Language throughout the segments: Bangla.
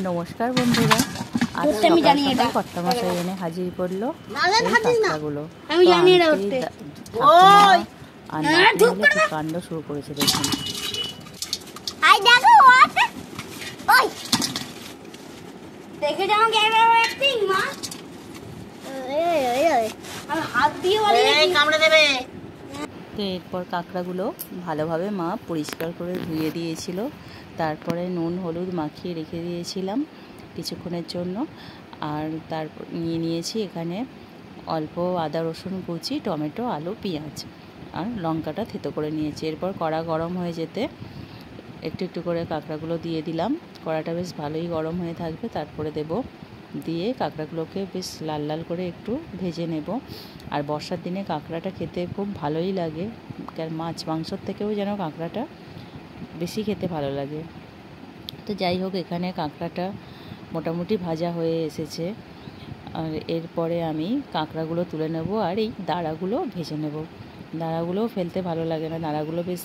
নমস্কার বন্ধুরা, আজ সকাল সকাল কর্তামশাই এনে হাজির করলো এই কাঁকড়াগুলো। কাণ্ড শুরু করেছে দেখুন। তো এরপর কাঁকড়াগুলো ভালোভাবে মা পরিষ্কার করে ধুয়ে দিয়েছিল। তারপরে নুন হলুদ মাখিয়ে রেখে দিয়েছিলাম কিছুক্ষণের জন্য। আর তারপর নিয়েছি এখানে অল্প আদা রসুন কুচি, টমেটো, আলু, পেঁয়াজ আর লঙ্কাটা থেতো করে নিয়েছি। এরপর কড়া গরম হয়ে যেতে একটু একটু করে কাঁকড়াগুলো দিয়ে দিলাম। কড়াটা বেশ ভালোই গরম হয়ে থাকবে, তারপরে দিয়ে কাঁকড়াগুলোকে বেশ লাল লাল করে একটু ভেজে নেব। আর বর্ষার দিনে কাঁকড়াটা খেতে খুব ভালোই লাগে, কারণ মাছ মাংসর থেকেও যেন কাঁকড়াটা বেশি খেতে ভালো লাগে। তো যাই হোক, এখানে কাঁকড়াটা মোটামুটি ভাজা হয়ে এসেছে। আর এরপরে আমি কাঁকড়াগুলো তুলে নেব আর এই দাঁড়াগুলো ভেজে নেব। দাঁড়াগুলোও ফেলতে ভালো লাগে না, দাঁড়াগুলো বেশ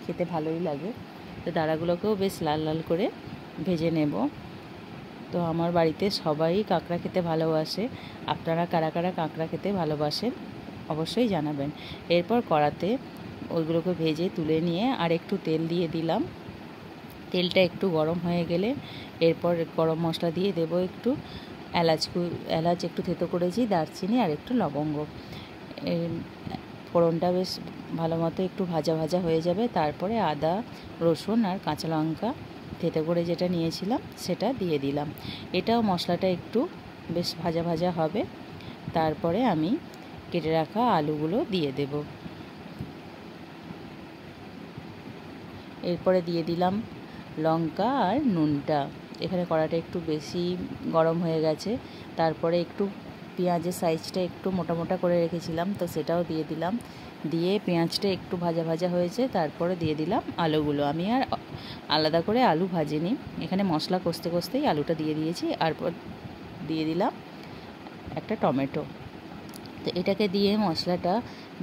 খেতে ভালোই লাগে। তো দাঁড়াগুলোকেও বেশ লাল লাল করে ভেজে নেব। তো আমার বাড়িতে সবাই কাঁকড়া খেতে ভালোবাসে। আপনারা কারা কারা কাঁকড়া খেতে ভালোবাসেন অবশ্যই জানাবেন। এরপর কড়াতে ওইগুলোকে ভেজে তুলে নিয়ে আর একটু তেল দিয়ে দিলাম। তেলটা একটু গরম হয়ে গেলে এরপর গরম মশলা দিয়ে দেব একটু এলাচ একটু থেতো করেছি, দারচিনি আর একটু লবঙ্গ। ফোড়নটা বেশ ভালো মতো একটু ভাজা ভাজা হয়ে যাবে। তারপরে আদা রসুন আর কাঁচা লঙ্কা থেতো করে যেটা নিয়েছিলাম সেটা দিয়ে দিলাম। এটাও মশলাটা একটু বেশ ভাজা ভাজা হবে। তারপরে আমি কেটে রাখা আলুগুলো দিয়ে দেব। এরপরে দিয়ে দিলাম লঙ্কা আর নুনটা। এখানে কড়াটা একটু বেশি গরম হয়ে গেছে। তারপরে একটু পেঁয়াজের সাইজটা একটু মোটা মোটা করে রেখেছিলাম, তো সেটাও দিয়ে দিলাম। দিয়ে পেঁয়াজটা একটু ভাজা ভাজা হয়েছে, তারপরে দিয়ে দিলাম আলুগুলো। আমি আর আলাদা করে আলু ভাজিনি, এখানে মশলা কষতে কষতেই আলুটা দিয়ে দিয়েছি। এরপর দিয়ে দিলাম একটা টমেটো। তো এটাকে দিয়ে মশলাটা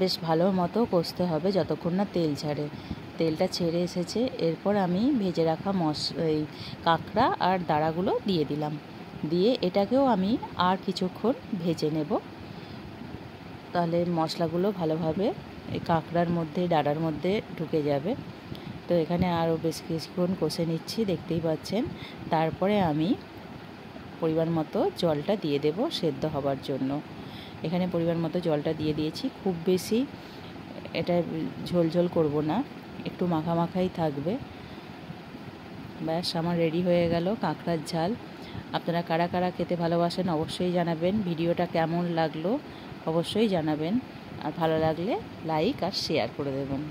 বেশ ভালো মতো কষতে হবে যতক্ষণ না তেল ছাড়ে। তেলটা ছেড়ে এসেছে। এরপর আমি ভেজে রাখা এই কাঁকড়া আর দাঁড়াগুলো দিয়ে দিলাম। দিয়ে এটাকেও আমি আর কিছুক্ষণ ভেজে নেব, তাহলে মশলাগুলো ভালোভাবে এই কাঁকড়ার মধ্যে দাঁড়ার মধ্যে ঢুকে যাবে। তো এখানে আরও বেশ কিছুক্ষণ কষে নিচ্ছি, দেখতেই পাচ্ছেন। তারপরে আমি পরিমাণ মতো জলটা দিয়ে দেব সেদ্ধ হবার জন্য। এখানে পরিমাণ মতো জলটা দিয়ে দিয়েছি। খুব বেশি এটা ঝোল ঝোল করব না, একটু মাখা মাখাই থাকবে। ব্যাস আমার রেডি হয়ে গেল কাঁকড়ার ঝাল। আপনারা কারা কারা খেতে ভালোবাসেন অবশ্যই জানাবেন। ভিডিওটা কেমন লাগলো অবশ্যই জানাবেন। আর ভালো লাগলে লাইক আর শেয়ার করে দেবেন।